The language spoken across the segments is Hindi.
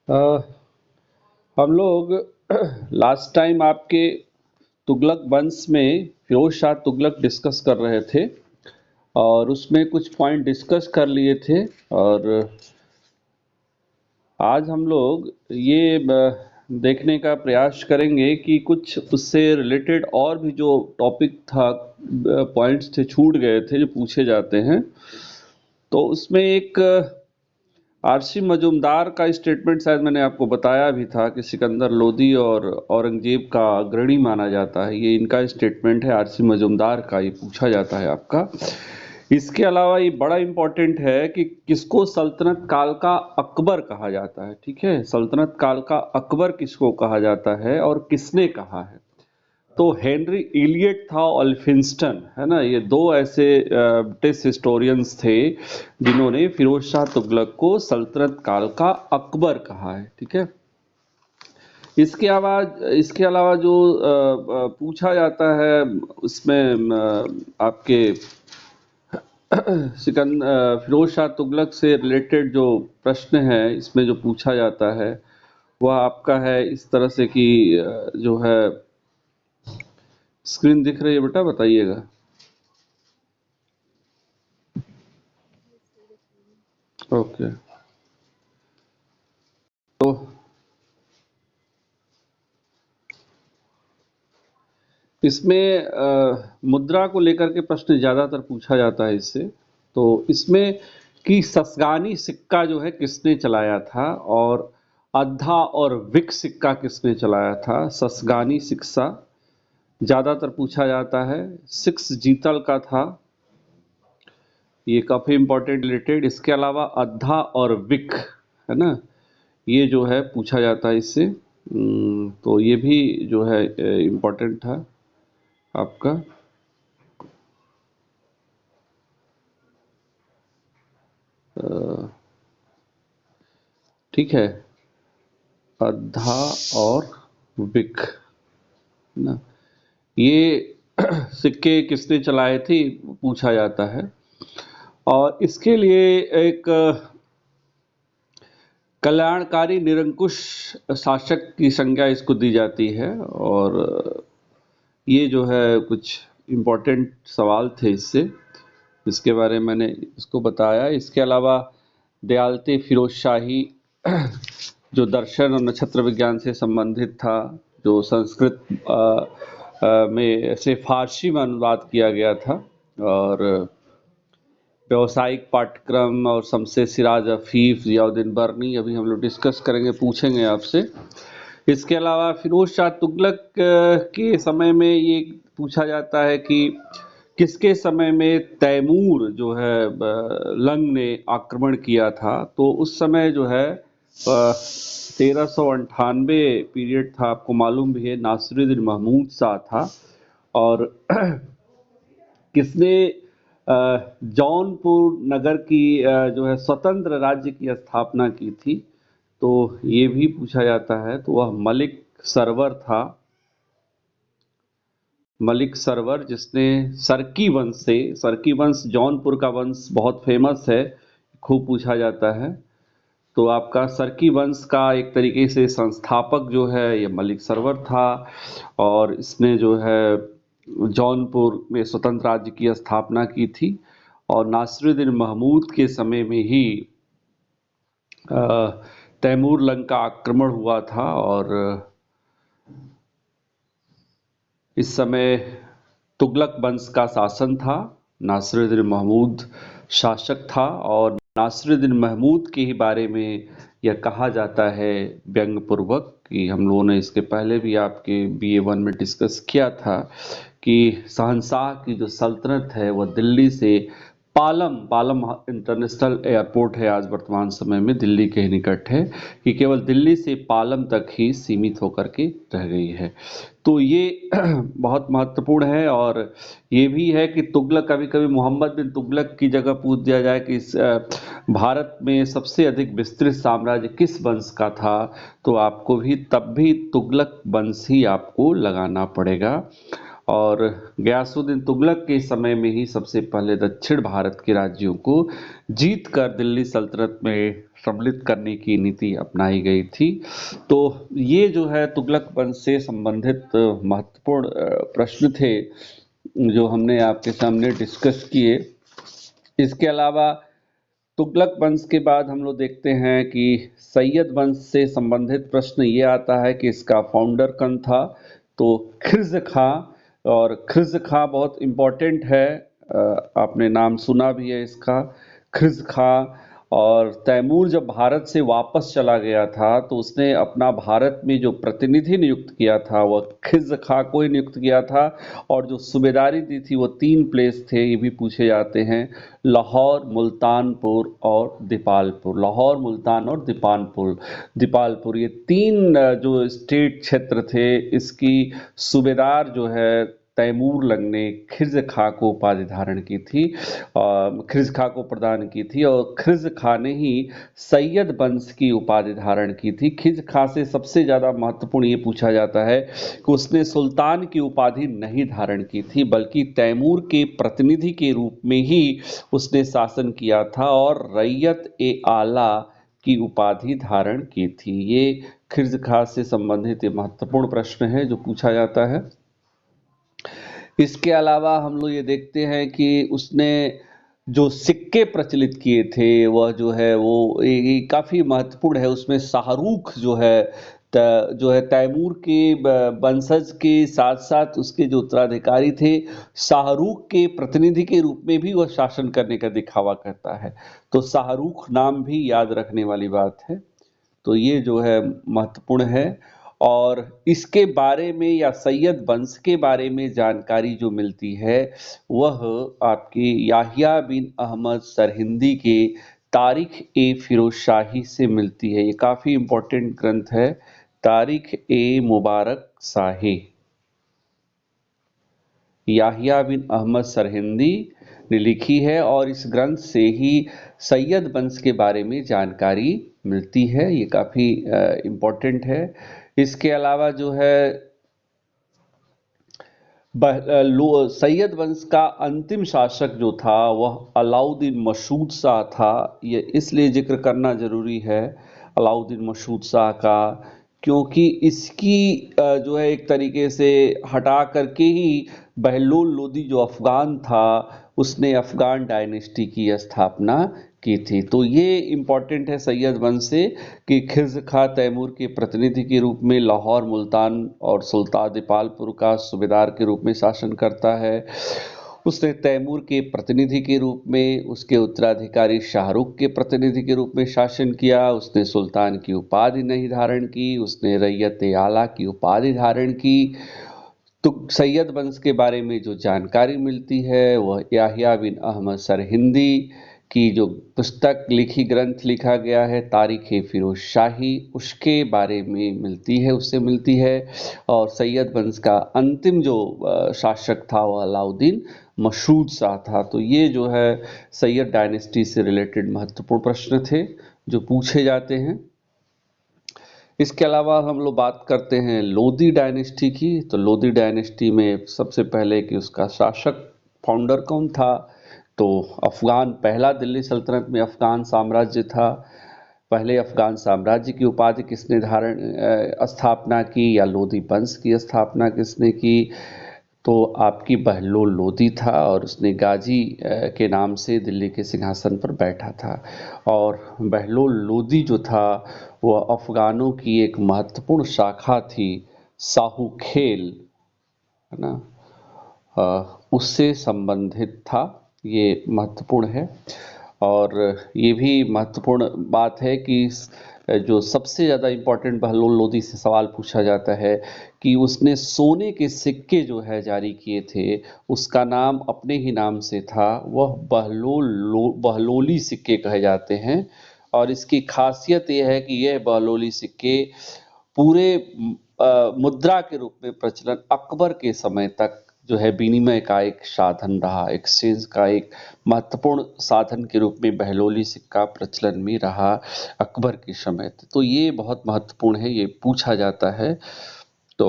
अ, हम लोग लास्ट टाइम आपके तुगलक वंश में फिरोज शाह तुगलक डिस्कस कर रहे थे और उसमें कुछ पॉइंट डिस्कस कर लिए थे। और आज हम लोग ये देखने का प्रयास करेंगे कि कुछ उससे रिलेटेड और भी जो टॉपिक था, पॉइंट्स थे, छूट गए थे जो पूछे जाते हैं। तो उसमें एक आरसी मजूमदार का स्टेटमेंट शायद मैंने आपको बताया भी था कि सिकंदर लोदी और औरंगजेब का अग्रणी माना जाता है। ये इनका स्टेटमेंट है आरसी मजूमदार का, ये पूछा जाता है आपका। इसके अलावा ये बड़ा इंपॉर्टेंट है कि किसको सल्तनत काल का अकबर कहा जाता है। ठीक है, सल्तनत काल का अकबर किसको कहा जाता है और किसने कहा है। तो हेनरी इलियट था और एल्फिंस्टन, है ना, ये दो ऐसे ब्रिटिश हिस्टोरियंस थे जिन्होंने फिरोज शाह तुगलक को सल्तनत काल का अकबर कहा है। ठीक है, इसके अलावा जो पूछा जाता है उसमें आपके फिरोज शाह तुगलक से रिलेटेड जो प्रश्न है इसमें जो पूछा जाता है वह आपका है इस तरह से कि जो है, स्क्रीन दिख रही है बेटा, बताइएगा। ओके, तो इसमें मुद्रा को लेकर के प्रश्न ज्यादातर पूछा जाता है इससे। तो इसमें कि ससगानी सिक्का जो है किसने चलाया था और अद्धा और विक सिक्का किसने चलाया था। ससगानी सिक्का ज्यादातर पूछा जाता है, सिक्स जीतल का था, ये काफी इंपॉर्टेंट रिलेटेड। इसके अलावा अद्धा और विक, है ना, ये जो है पूछा जाता है इससे। तो ये भी जो है इम्पोर्टेंट था आपका। ठीक है, अद्धा और विक, है ना, ये सिक्के किसने चलाए थे पूछा जाता है। और इसके लिए एक कल्याणकारी निरंकुश शासक की संज्ञा इसको दी जाती है। और ये जो है कुछ इम्पोर्टेंट सवाल थे इससे, इसके बारे में मैंने इसको बताया। इसके अलावा दयालते फिरोज शाही जो दर्शन और नक्षत्र विज्ञान से संबंधित था, जो संस्कृत में से फारसी में अनुवाद किया गया था। और व्यावसायिक पाठ्यक्रम और शमसे सिराज अफीफ, जियाउद्दीन बर्नी, अभी हम लोग डिस्कस करेंगे, पूछेंगे आपसे। इसके अलावा फिरोज शाह तुगलक के समय में ये पूछा जाता है कि किसके समय में तैमूर जो है लंग ने आक्रमण किया था। तो उस समय जो है 1398 पीरियड था, आपको मालूम भी है, नासिरुद्दीन महमूद शाह था। और किसने जौनपुर नगर की जो है स्वतंत्र राज्य की स्थापना की थी। तो ये भी पूछा जाता है। तो वह मलिक सरवर था, मलिक सरवर, जिसने सरकी वंश से, सरकी वंश जौनपुर का वंश बहुत फेमस है, खूब पूछा जाता है। तो आपका सरकी वंश का एक तरीके से संस्थापक जो है ये मलिक सरवर था। और इसने जो है जौनपुर में स्वतंत्र राज्य की स्थापना की थी। और नासिरुद्दीन महमूद के समय में ही तैमूर लंग का आक्रमण हुआ था। और इस समय तुगलक वंश का शासन था, नासिरुद्दीन महमूद शासक था। और नासिरुद्दीन महमूद के ही बारे में यह कहा जाता है व्यंग पूर्वक कि हम लोगों ने इसके पहले भी आपके BA1 में डिस्कस किया था कि शहंशाह की जो सल्तनत है वह दिल्ली से पालम, पालम इंटरनेशनल एयरपोर्ट है आज वर्तमान समय में दिल्ली के ही निकट है, कि केवल दिल्ली से पालम तक ही सीमित होकर के रह गई है। तो ये बहुत महत्वपूर्ण है। और ये भी है कि तुगलक, कभी कभी मोहम्मद बिन तुगलक की जगह पूछ दिया जाए कि इस भारत में सबसे अधिक विस्तृत साम्राज्य किस वंश का था, तो आपको भी तब भी तुगलक वंश ही आपको लगाना पड़ेगा। और गयासुद्दीन तुगलक के समय में ही सबसे पहले दक्षिण भारत के राज्यों को जीत कर दिल्ली सल्तनत में सम्मिलित करने की नीति अपनाई गई थी। तो ये जो है तुगलक वंश से संबंधित महत्वपूर्ण प्रश्न थे जो हमने आपके सामने डिस्कस किए। इसके अलावा तुगलक वंश के बाद हम लोग देखते हैं कि सैयद वंश से संबंधित प्रश्न ये आता है कि इसका फाउंडर कौन था। तो खिज़्र खां, और खिज़्र खां बहुत इम्पोर्टेंट है, आपने नाम सुना भी है इसका, खिज़्र खां। और तैमूर जब भारत से वापस चला गया था तो उसने अपना भारत में जो प्रतिनिधि नियुक्त किया था वह खिज़्र खां को ही नियुक्त किया था। और जो सूबेदारी दी थी वो 3 प्लेस थे, ये भी पूछे जाते हैं, लाहौर, मुल्तानपुर और दीपालपुर। लाहौर, मुल्तान और दीपालपुर ये 3 जो स्टेट क्षेत्र थे, इसकी सूबेदार जो है तैमूर लंग ने खिज़्र खां को उपाधि धारण की थी, खिज़्र खां को प्रदान की थी। और खिज़्र खां ने ही सैयद वंश की उपाधि धारण की थी। खिज़्र खां से सबसे ज़्यादा महत्वपूर्ण ये पूछा जाता है कि उसने सुल्तान की उपाधि नहीं धारण की थी, बल्कि तैमूर के प्रतिनिधि के रूप में ही उसने शासन किया था और रैयत ए आला की उपाधि धारण की थी। ये खिज़्र खां से संबंधित महत्वपूर्ण प्रश्न है जो पूछा जाता है। इसके अलावा हम लोग ये देखते हैं कि उसने जो सिक्के प्रचलित किए थे वह जो है वो काफ़ी महत्वपूर्ण है। उसमें शाहरुख जो है तैमूर के वंशज के साथ साथ उसके जो उत्तराधिकारी थे, शाहरुख के प्रतिनिधि के रूप में भी वह शासन करने का दिखावा करता है। तो शाहरुख नाम भी याद रखने वाली बात है। तो ये जो है महत्वपूर्ण है। और इसके बारे में या सैयद वंश के बारे में जानकारी जो मिलती है वह आपकी याहिया बिन अहमद सरहिंदी के तारीख ए फिरोजशाही से मिलती है। ये काफ़ी इम्पोर्टेंट ग्रंथ है, तारीख ए मुबारक शाही। याहिया बिन अहमद सरहिंदी ने लिखी है और इस ग्रंथ से ही सैयद वंश के बारे में जानकारी मिलती है। ये काफ़ी इम्पोर्टेंट है। इसके अलावा जो है सैयद वंश का अंतिम शासक जो था वह अलाउद्दीन मशहूद शाह था। ये इसलिए जिक्र करना जरूरी है अलाउद्दीन मशहूद शाह का, क्योंकि इसकी जो है एक तरीके से हटा करके ही बहलोल लोदी जो अफगान था उसने अफगान डायनेस्टी की स्थापना की थी। तो ये इम्पॉर्टेंट है सैयद वंश से कि खिज़्र खां तैमूर के प्रतिनिधि के रूप में लाहौर, मुल्तान और सुल्तान दीपालपुर का सूबेदार के रूप में शासन करता है। उसने तैमूर के प्रतिनिधि के रूप में उसके उत्तराधिकारी शाहरुख के प्रतिनिधि के रूप में शासन किया। उसने सुल्तान की उपाधि नहीं धारण की, उसने रैयत आला की उपाधि धारण की। तो सैयद वंश के बारे में जो जानकारी मिलती है वह याहिया बिन अहमद सरहिंदी की जो पुस्तक ग्रंथ लिखा गया है तारीख ए फिरोजशाही, उसके बारे में मिलती है, उससे मिलती है। और सैयद वंश का अंतिम जो शासक था वह अलाउद्दीन मशहूद शाह था। तो ये जो है सैयद डायनेस्टी से रिलेटेड महत्वपूर्ण प्रश्न थे जो पूछे जाते हैं। इसके अलावा हम लोग बात करते हैं लोदी डायनेस्टी की। तो लोदी डायनेस्टी में सबसे पहले कि उसका शासक फाउंडर कौन था, तो अफगान, पहला दिल्ली सल्तनत में अफगान साम्राज्य था। पहले अफगान साम्राज्य की उपाधि किसने स्थापना की या लोदी वंश की स्थापना किसने की, तो आपकी बहलोल लोदी था और उसने गाजी के नाम से दिल्ली के सिंहासन पर बैठा था। और बहलोल लोदी जो था वह अफगानों की एक महत्वपूर्ण शाखा थी, साहूखेल, है ना, उससे संबंधित था। ये महत्वपूर्ण है। और ये भी महत्वपूर्ण बात है कि जो सबसे ज़्यादा इम्पोर्टेंट बहलोल लोदी से सवाल पूछा जाता है कि उसने सोने के सिक्के जो है जारी किए थे, उसका नाम अपने ही नाम से था, वह बहलोली सिक्के कहे जाते हैं। और इसकी खासियत यह है कि यह बहलोली सिक्के पूरे मुद्रा के रूप में प्रचलन अकबर के समय तक जो है विनिमय का एक साधन रहा, एक्सचेंज का एक महत्वपूर्ण साधन के रूप में बहलोली सिक्का प्रचलन में रहा अकबर के समय। तो ये बहुत महत्वपूर्ण है, ये पूछा जाता है। तो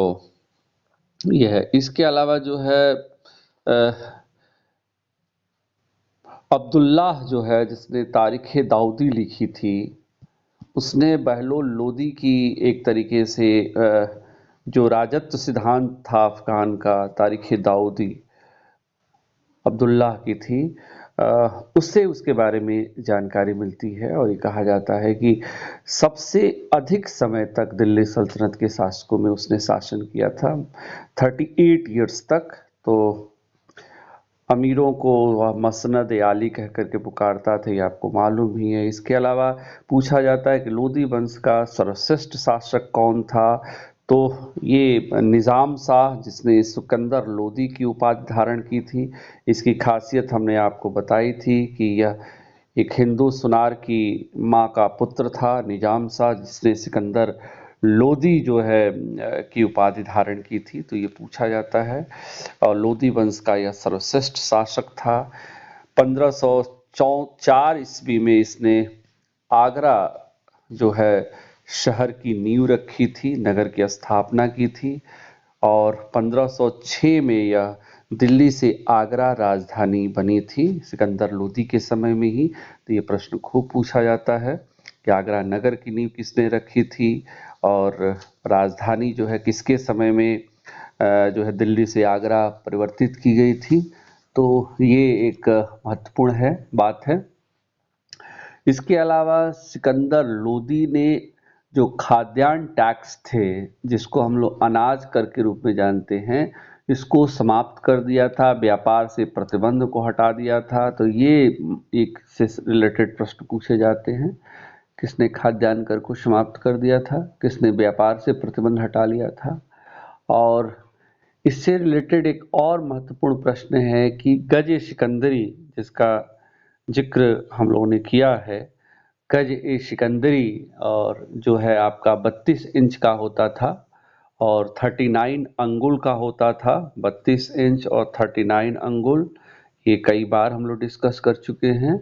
यह है। इसके अलावा जो है अब्दुल्लाह जो है जिसने तारीख दाऊदी लिखी थी, उसने बहलोल लोदी की एक तरीके से जो राजत्व सिद्धांत था अफगान का, तारीख दाऊदी अब्दुल्लाह की थी, उससे उसके बारे में जानकारी मिलती है। और ये कहा जाता है कि सबसे अधिक समय तक दिल्ली सल्तनत के शासकों में उसने शासन किया था, 38 ईयर्स तक। तो अमीरों को वह मसनद आली कह करके पुकारता था, ये आपको मालूम ही है। इसके अलावा पूछा जाता है कि लोदी वंश का सर्वश्रेष्ठ शासक कौन था, तो ये निज़ाम शाह, जिसने सिकंदर लोदी की उपाधि धारण की थी। इसकी खासियत हमने आपको बताई थी कि यह एक हिंदू सुनार की माँ का पुत्र था, निजाम शाह, जिसने सिकंदर लोदी जो है की उपाधि धारण की थी। तो ये पूछा जाता है। और लोदी वंश का यह सर्वश्रेष्ठ शासक था। 1504 ईस्वी में इसने आगरा जो है शहर की नींव रखी थी, नगर की स्थापना की थी। और 1506 में यह दिल्ली से आगरा राजधानी बनी थी, सिकंदर लोदी के समय में ही। तो ये प्रश्न खूब पूछा जाता है कि आगरा नगर की नींव किसने रखी थी और राजधानी जो है किसके समय में जो है दिल्ली से आगरा परिवर्तित की गई थी। तो ये एक महत्वपूर्ण बात है। इसके अलावा सिकंदर लोदी ने जो खाद्यान्न टैक्स थे, जिसको हम लोग अनाज कर के रूप में जानते हैं, इसको समाप्त कर दिया था, व्यापार से प्रतिबंध को हटा दिया था। तो ये एक से रिलेटेड प्रश्न पूछे जाते हैं, किसने खाद्यान्न कर को समाप्त कर दिया था, किसने व्यापार से प्रतिबंध हटा लिया था। और इससे रिलेटेड एक और महत्वपूर्ण प्रश्न है कि गज सिकंदरी, जिसका जिक्र हम लोगों ने किया है, गज ए सिकंदरी और जो है आपका 32 इंच का होता था और 39 अंगुल का होता था। 32 इंच और 39 अंगुल, ये कई बार हम लोग डिस्कस कर चुके हैं।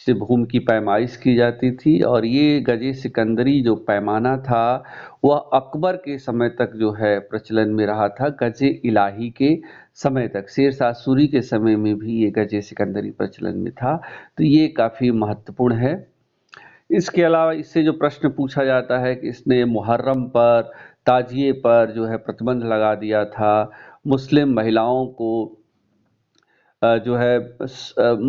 से भूमि की पैमाइश की जाती थी। और ये गजे सिकंदरी जो पैमाना था वह अकबर के समय तक जो है प्रचलन में रहा था। गजे इलाही के समय तक, शेरशाह सूरी के समय में भी ये गजे सिकंदरी प्रचलन में था। तो ये काफ़ी महत्वपूर्ण है। इसके अलावा इससे जो प्रश्न पूछा जाता है कि इसने मुहर्रम पर, ताजिए पर जो है प्रतिबंध लगा दिया था, मुस्लिम महिलाओं को जो है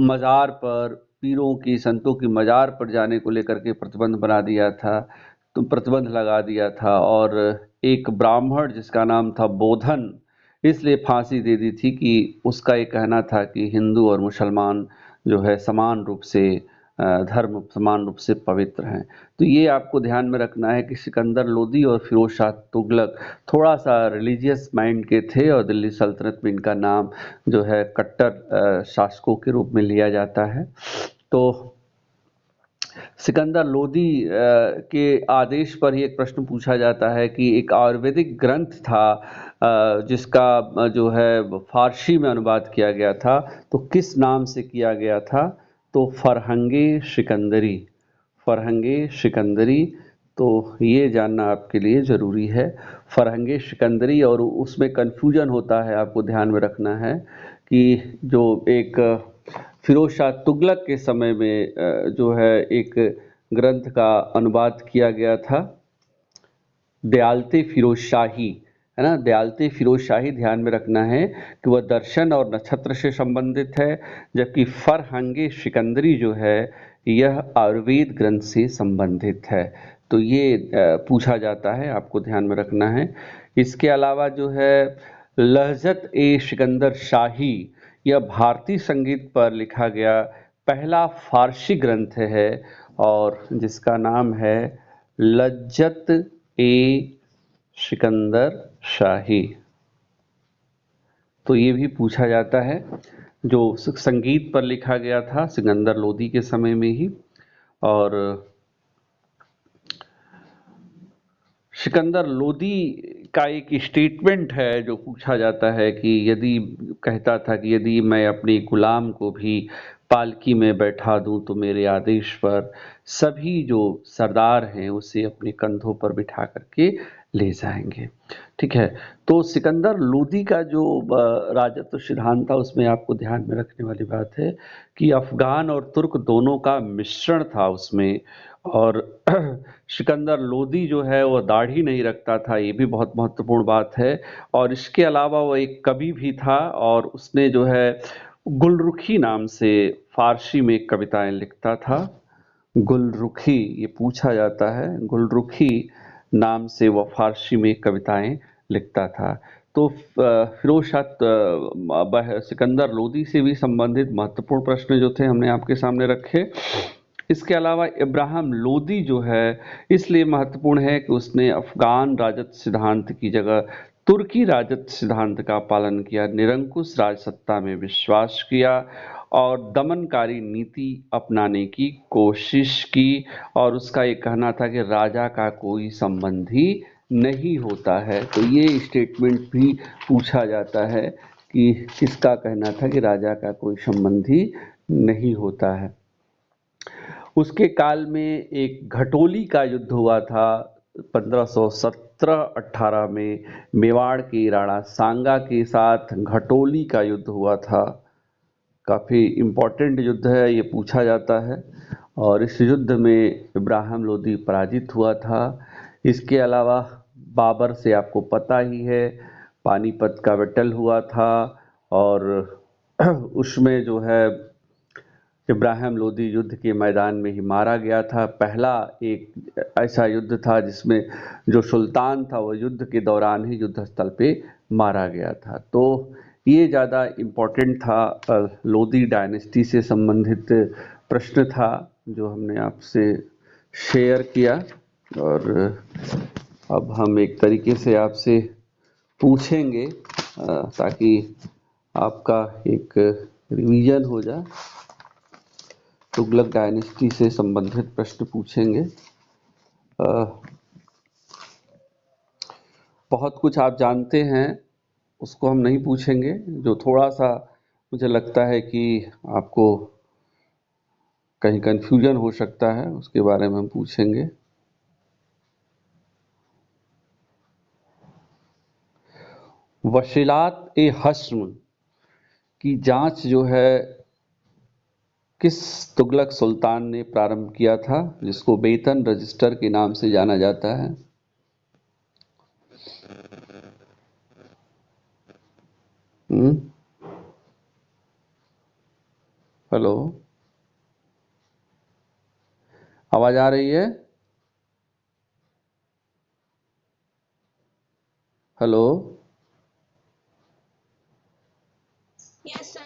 मज़ार पर, पीरों की, संतों की मज़ार पर जाने को लेकर के प्रतिबंध बना दिया था, तो प्रतिबंध लगा दिया था। और एक ब्राह्मण जिसका नाम था बोधन, इसलिए फांसी दे दी थी कि उसका ये कहना था कि हिंदू और मुसलमान जो है समान रूप से धर्म समान रूप से पवित्र हैं। तो ये आपको ध्यान में रखना है कि सिकंदर लोदी और फिरोज शाह तुगलक थोड़ा सा रिलीजियस माइंड के थे और दिल्ली सल्तनत में इनका नाम जो है कट्टर शासकों के रूप में लिया जाता है। तो सिकंदर लोदी के आदेश पर ही एक प्रश्न पूछा जाता है कि एक आयुर्वेदिक ग्रंथ था जिसका जो है फारसी में अनुवाद किया गया था, तो किस नाम से किया गया था, तो फरहंगे सिकंदरी, फरहंगे सिकंदरी। तो ये जानना आपके लिए ज़रूरी है, फरहंगे सिकंदरी। और उसमें कन्फ्यूजन होता है, आपको ध्यान में रखना है कि जो एक फिरोज शाह तुगलक के समय में जो है एक ग्रंथ का अनुवाद किया गया था, दयालते फिरोज शाही, है ना, दयालते फिरोज शाही। ध्यान में रखना है कि वह दर्शन और नक्षत्र से संबंधित है, जबकि फरहंगे सिकंदरी जो है यह आयुर्वेद ग्रंथ से संबंधित है। तो ये पूछा जाता है, आपको ध्यान में रखना है। इसके अलावा जो है लहजत ए सिकंदर शाही, यह भारतीय संगीत पर लिखा गया पहला फारसी ग्रंथ है और जिसका नाम है लज्जत ए सिकंदर शाही। तो ये भी पूछा जाता है, जो संगीत पर लिखा गया था सिकंदर लोदी के समय में ही। और सिकंदर लोदी का एक स्टेटमेंट है जो पूछा जाता है कि यदि कहता था कि यदि मैं अपने गुलाम को भी पालकी में बैठा दूं तो मेरे आदेश पर सभी जो सरदार हैं उसे अपने कंधों पर बिठा करके ले जाएंगे। ठीक है, तो सिकंदर लोदी का जो राजत्व सिद्धांत था उसमें आपको ध्यान में रखने वाली बात है कि अफगान और तुर्क दोनों का मिश्रण था उसमें। और सिकंदर लोदी जो है वो दाढ़ी नहीं रखता था, ये भी बहुत महत्वपूर्ण बात है। और इसके अलावा वो एक कवि भी था और उसने जो है गुलरुखी नाम से फारसी में कविताएं लिखता था। गुलरुखी, ये पूछा जाता है, गुलरुखी नाम से वह फारसी में कविताएं लिखता था। तो फिरोज शाह सिकंदर लोदी से भी संबंधित महत्वपूर्ण प्रश्न जो थे हमने आपके सामने रखे। इसके अलावा इब्राहिम लोदी जो है इसलिए महत्वपूर्ण है कि उसने अफगान राजत्व सिद्धांत की जगह तुर्की राजत्व सिद्धांत का पालन किया, निरंकुश राजसत्ता में विश्वास किया और दमनकारी नीति अपनाने की कोशिश की। और उसका ये कहना था कि राजा का कोई संबंधी नहीं होता है। तो ये स्टेटमेंट भी पूछा जाता है कि किसका कहना था कि राजा का कोई संबंधी नहीं होता है। उसके काल में एक घटोली का युद्ध हुआ था 1517-18 में, मेवाड़ के राणा सांगा के साथ घटोली का युद्ध हुआ था। काफ़ी इम्पोर्टेंट युद्ध है, ये पूछा जाता है। और इस युद्ध में इब्राहिम लोदी पराजित हुआ था। इसके अलावा बाबर से आपको पता ही है, पानीपत का बैटल हुआ था और उसमें जो है इब्राहिम लोदी युद्ध के मैदान में ही मारा गया था। पहला एक ऐसा युद्ध था जिसमें जो सुल्तान था वो युद्ध के दौरान ही युद्ध स्थल पे मारा गया था। तो ये ज़्यादा इम्पोर्टेंट था, लोदी डायनेस्टी से संबंधित प्रश्न था जो हमने आपसे शेयर किया। और अब हम एक तरीके से आपसे पूछेंगे ताकि आपका एक रिवीजन हो जाए। तुगलक डायनेस्टी से संबंधित प्रश्न पूछेंगे। बहुत कुछ आप जानते हैं उसको हम नहीं पूछेंगे, जो थोड़ा सा मुझे लगता है कि आपको कहीं कंफ्यूजन हो सकता है उसके बारे में हम पूछेंगे। वशीलात ए हश्म की जांच जो है किस तुगलक सुल्तान ने प्रारंभ किया था, जिसको बेतन रजिस्टर के नाम से जाना जाता है? हेलो, आवाज आ रही है? Hello. Yes sir.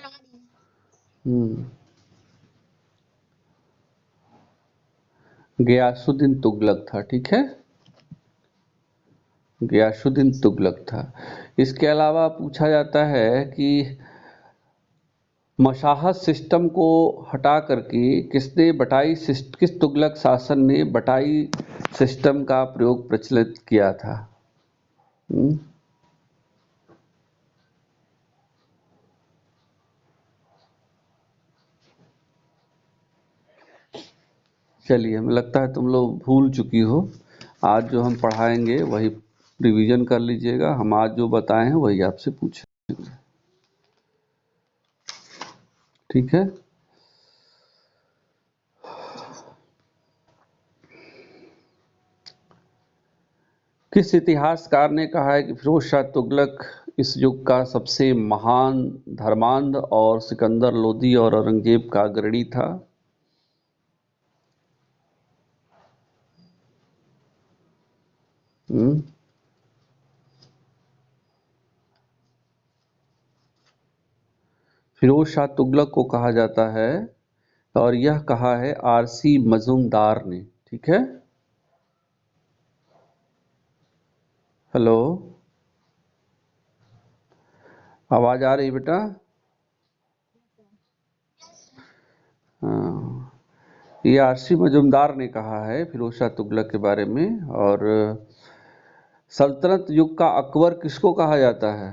Ghiyasuddin Tughlaq था, ठीक है, गियासुद्दीन तुगलक था। इसके अलावा पूछा जाता है कि मशाहत सिस्टम को हटा करके किस तुगलक शासन ने बटाई सिस्टम का प्रयोग प्रचलित किया था? चलिए, हमें लगता है तुम लोग भूल चुकी हो। आज जो हम पढ़ाएंगे वही रिवीजन कर लीजिएगा। हम आज जो बताए हैं वही आपसे पूछेंगे, ठीक है? किस इतिहासकार ने कहा है कि फिरोज शाह तुगलक इस युग का सबसे महान धर्मांध और सिकंदर लोदी और औरंगजेब का अग्रणी था? फिरोज शाह तुगलक को कहा जाता है और यह कहा है आरसी मजूमदार ने, ठीक है? हेलो, आवाज आ रही बेटा? हाँ, ये आरसी मजूमदार ने कहा है फिरोज शाह तुगलक के बारे में। और सल्तनत युग का अकबर किसको कहा जाता है?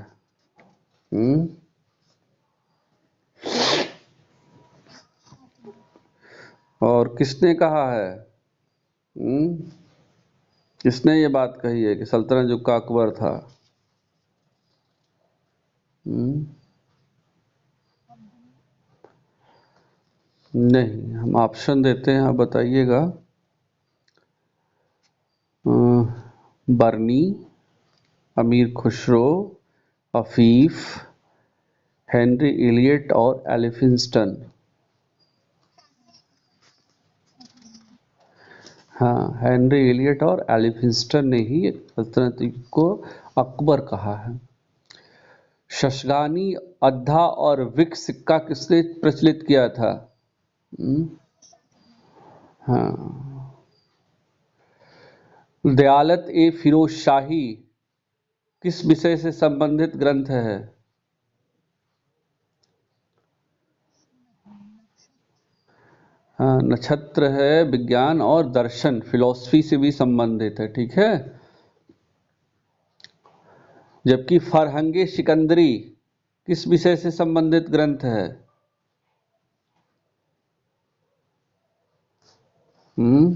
और किसने कहा है? किसने ये बात कही है कि सल्तनत युग का अकबर था? हम्म? नहीं, हम ऑप्शन देते हैं, आप बताइएगा। बर्नी, अमीर खुसरो, अफीफ, हेनरी इलियट और एलिफिंस्टन। हाँ, हेनरी इलियट और एलिफिंस्टन ने ही सल्तनत को अकबर कहा है। शशगानी, अद्धा और विक सिक्का किसने प्रचलित किया था? हम्म? हाँ। दयालत ए फिरोज शाही किस विषय से संबंधित ग्रंथ है? हाँ, नक्षत्र है, विज्ञान और दर्शन, फिलॉसफी से भी संबंधित है, ठीक है। जबकि फरहंगे सिकंदरी किस विषय से संबंधित ग्रंथ है? हम्म?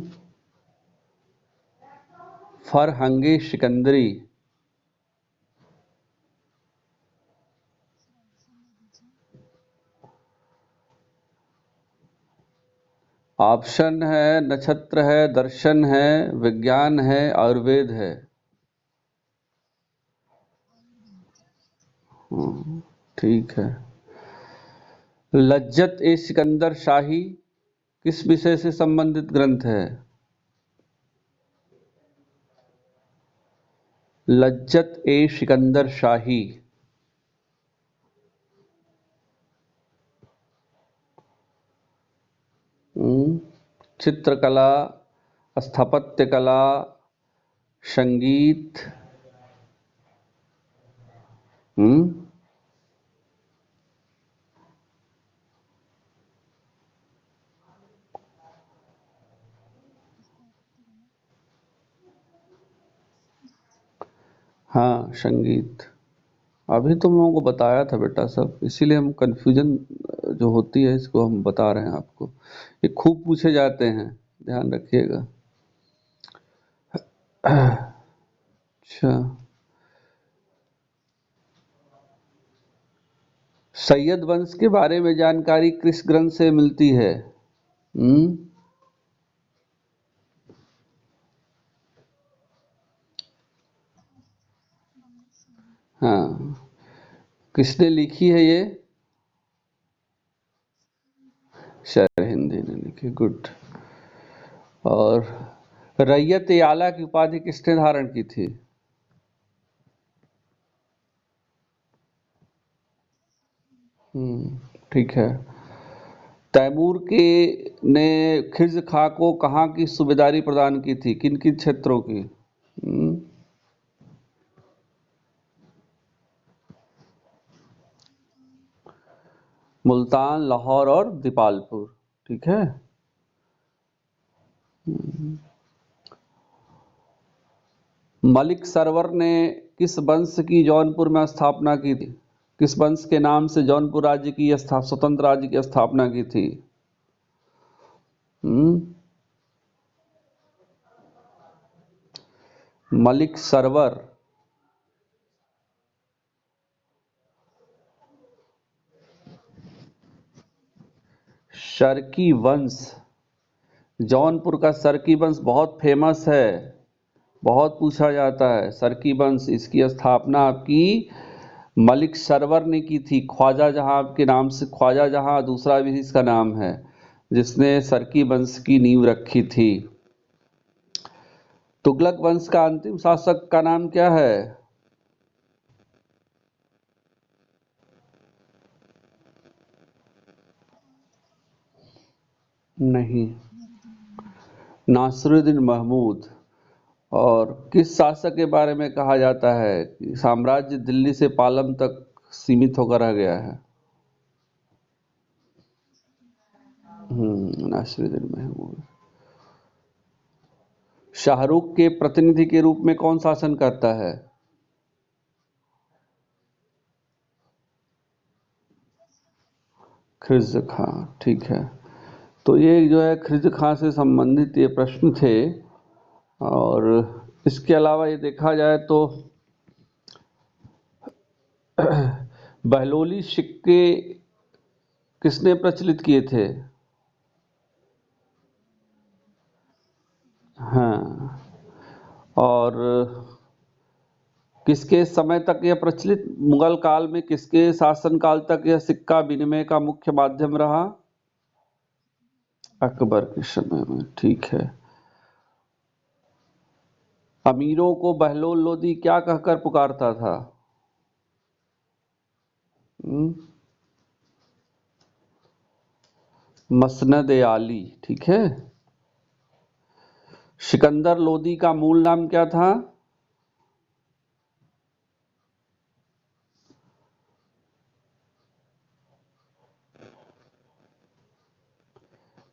फरहंगे सिकंदरी। ऑप्शन है, नक्षत्र है, दर्शन है, विज्ञान है, आयुर्वेद है। ठीक है। लज्जत ए सिकंदर शाही किस विषय से संबंधित ग्रंथ है? लज्जत ए सिकंदर शाही। चित्रकला, स्थापत्य कला, संगीत। हम्म? हाँ, संगीत। अभी तुम लोगों को बताया था बेटा सब, इसीलिए हम कंफ्यूजन जो होती है इसको हम बता रहे हैं आपको। ये खूब पूछे जाते हैं, ध्यान रखिएगा। अच्छा, सैयद वंश के बारे में जानकारी किस ग्रंथ से मिलती है? हम्म? हाँ, किसने लिखी है ये? शायर हिंदी ने लिखी, गुड। और रैयत ए आला की उपाधि किसने धारण की थी? ठीक है। तैमूर के ने खिज़ खां को कहाँ की सूबेदारी प्रदान की थी, किन किन क्षेत्रों की? हम्म? मुल्तान, लाहौर और दीपालपुर, ठीक है। मलिक सरवर ने किस वंश की जौनपुर में स्थापना की थी? किस वंश के नाम से जौनपुर राज्य की स्वतंत्र राज्य की स्थापना की थी? हम्म? मलिक सरवर। शर्की वंश। जौनपुर का सरकी वंश बहुत फेमस है, बहुत पूछा जाता है। सरकी वंश, इसकी स्थापना आपकी मलिक सरवर ने की थी। ख्वाजा जहां के नाम से, ख्वाजा जहां दूसरा भी इसका नाम है, जिसने सरकी वंश की नींव रखी थी। तुगलक वंश का अंतिम शासक का नाम क्या है? नहीं, नासिरुद्दीन महमूद। और किस शासक के बारे में कहा जाता है कि साम्राज्य दिल्ली से पालम तक सीमित होकर रह गया है? नासिरुद्दीन महमूद। शाहरुख के प्रतिनिधि के रूप में कौन शासन करता है? खिज़्र खां, ठीक है। तो ये जो है खिज़्र खां से संबंधित ये प्रश्न थे। और इसके अलावा ये देखा जाए तो बहलोली सिक्के किसने प्रचलित किए थे? हाँ। और किसके समय तक यह प्रचलित, मुगल काल में किसके शासनकाल तक यह सिक्का विनिमय का मुख्य माध्यम रहा? अकबर के समय में। ठीक है। अमीरों को बहलोल लोदी क्या कहकर पुकारता था? मसनद ए आली। ठीक है। सिकंदर लोदी का मूल नाम क्या था?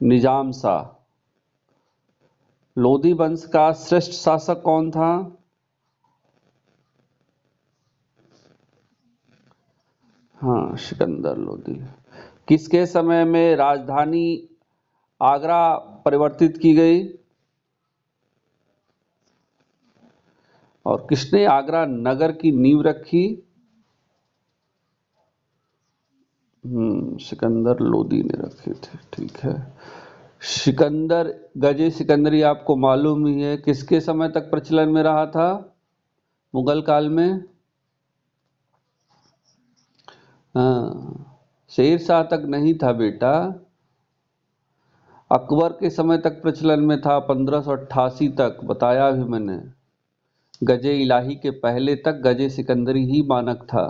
निजाम शाह। लोदी वंश का श्रेष्ठ शासक कौन था? हाँ, सिकंदर लोदी। किसके समय में राजधानी आगरा परिवर्तित की गई? और किसने आगरा नगर की नींव रखी? सिकंदर लोदी ने रखे थे। ठीक है। सिकंदर गजे सिकंदरी आपको मालूम ही है, किसके समय तक प्रचलन में रहा था मुगल काल में? हाँ, शेर शाह तक नहीं था बेटा, अकबर के समय तक प्रचलन में था, 1588 तक बताया भी मैंने। गजे इलाही के पहले तक गजे सिकंदरी ही मानक था।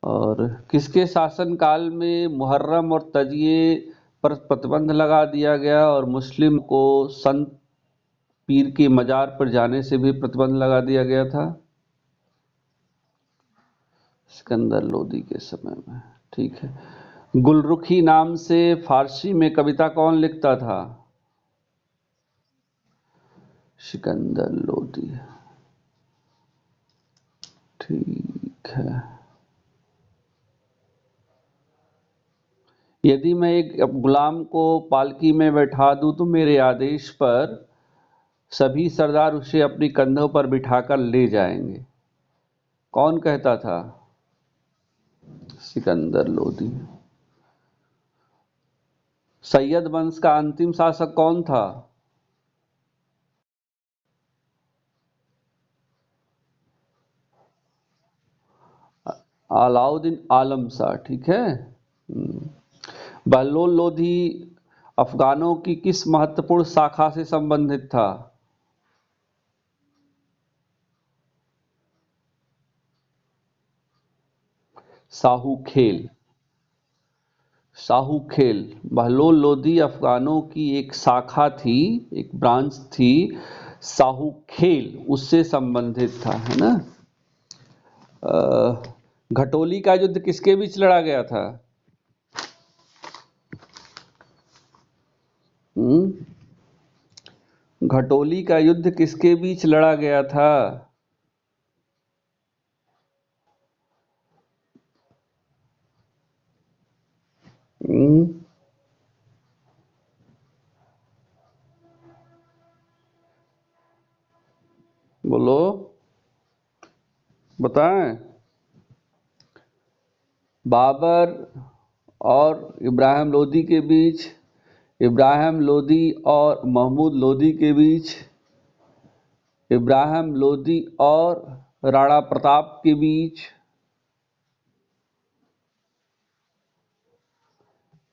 और किसके शासनकाल में मुहर्रम और तजिए पर प्रतिबंध लगा दिया गया और मुस्लिम को संत पीर के मजार पर जाने से भी प्रतिबंध लगा दिया गया था? सिकंदर लोदी के समय में। ठीक है। गुलरुखी नाम से फारसी में कविता कौन लिखता था? सिकंदर लोदी। ठीक है। यदि मैं एक गुलाम को पालकी में बैठा दूं तो मेरे आदेश पर सभी सरदार उसे अपनी कंधों पर बिठाकर ले जाएंगे, कौन कहता था? सिकंदर लोदी। सैयद वंश का अंतिम शासक कौन था? अलाउद्दीन आलम शाह। ठीक है। बहलोल लोधी अफगानों की किस महत्वपूर्ण शाखा से संबंधित था? साहू खेल। साहू खेल। बहलोल लोधी अफगानों की एक शाखा थी, एक ब्रांच थी, साहू खेल, उससे संबंधित था, है ना। घटोली का युद्ध किसके बीच लड़ा गया था? घटोली का युद्ध किसके बीच लड़ा गया था? बोलो, बताएं। बाबर और इब्राहिम लोदी के बीच, इब्राहिम लोदी और महमूद लोदी के बीच, इब्राहिम लोदी और राणा प्रताप के बीच।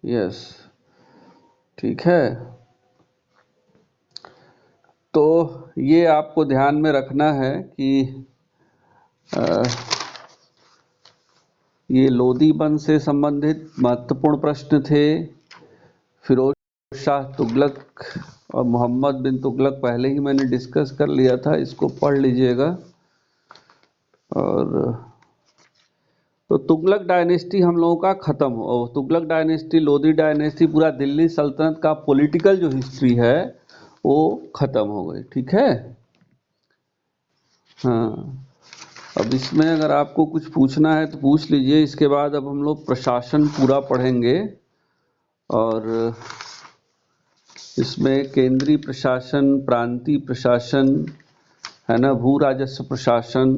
यस। ठीक है। तो ये आपको ध्यान में रखना है कि ये लोदी वंश से संबंधित महत्वपूर्ण प्रश्न थे। फिरोज शाह तुगलक और मोहम्मद बिन तुगलक पहले ही मैंने डिस्कस कर लिया था, इसको पढ़ लीजिएगा। और तो तुगलक डायनेस्टी हम लोगों का खत्म हो, तुगलक डायनेस्टी, लोदी डायनेस्टी, पूरा दिल्ली सल्तनत का पॉलिटिकल जो हिस्ट्री है वो खत्म हो गई। ठीक है। हाँ, अब इसमें अगर आपको कुछ पूछना है तो पूछ लीजिए। इसके बाद अब हम लोग प्रशासन पूरा पढ़ेंगे और इसमें केंद्रीय प्रशासन, प्रांतीय प्रशासन है ना, भू राजस्व प्रशासन,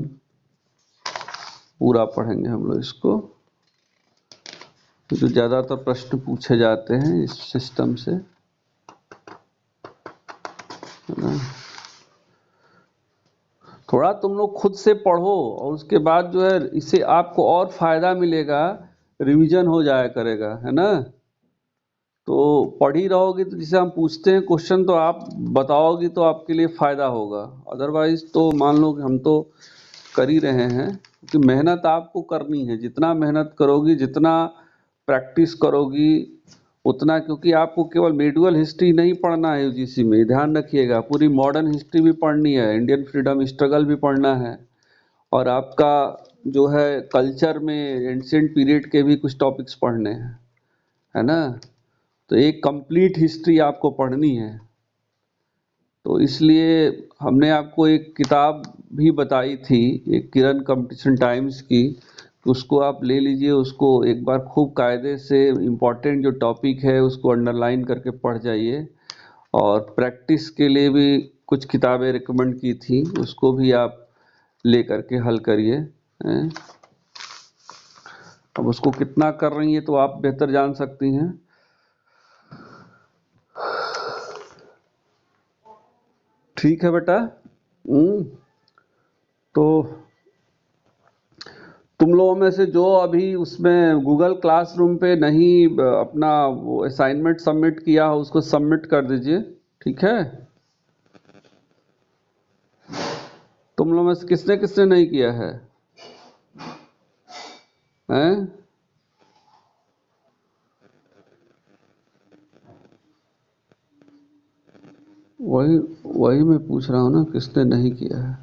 पूरा पढ़ेंगे हम लोग इसको, जो ज़्यादातर प्रश्न पूछे जाते हैं इस सिस्टम से, है ना। थोड़ा तुम लोग खुद से पढ़ो और उसके बाद जो है इससे आपको और फायदा मिलेगा, रिवीजन हो जाया करेगा, है ना। तो पढ़ ही रहोगे तो जिसे हम पूछते हैं क्वेश्चन तो आप बताओगे तो आपके लिए फायदा होगा, अदरवाइज तो मान लो कि हम तो कर ही रहे हैं, क्योंकि मेहनत आपको करनी है, जितना मेहनत करोगी, जितना प्रैक्टिस करोगी उतना, क्योंकि आपको केवल मेडिवल हिस्ट्री नहीं पढ़ना है यूजीसी में, ध्यान रखिएगा, पूरी मॉडर्न हिस्ट्री भी पढ़नी है, इंडियन फ्रीडम स्ट्रगल भी पढ़ना है, और आपका जो है कल्चर में एंशिएंट पीरियड के भी कुछ टॉपिक्स पढ़ने हैं, है ना। तो एक कंप्लीट हिस्ट्री आपको पढ़नी है। तो इसलिए हमने आपको एक किताब भी बताई थी, एक किरण कंपटीशन टाइम्स की, उसको आप ले लीजिए, उसको एक बार खूब कायदे से इम्पोर्टेंट जो टॉपिक है उसको अंडरलाइन करके पढ़ जाइए, और प्रैक्टिस के लिए भी कुछ किताबें रिकमेंड की थी, उसको भी आप ले करके हल करिए। अब उसको कितना कर रही है तो आप बेहतर जान सकती हैं। ठीक है बेटा। तो तुम लोगों में से जो अभी उसमें गूगल क्लासरूम पे नहीं अपना वो असाइनमेंट सबमिट किया हो उसको सबमिट कर दीजिए, ठीक है। तुम लोगों में से किसने किसने नहीं किया है, हैं? वही वही मैं पूछ रहा हूँ ना, किसने नहीं किया है।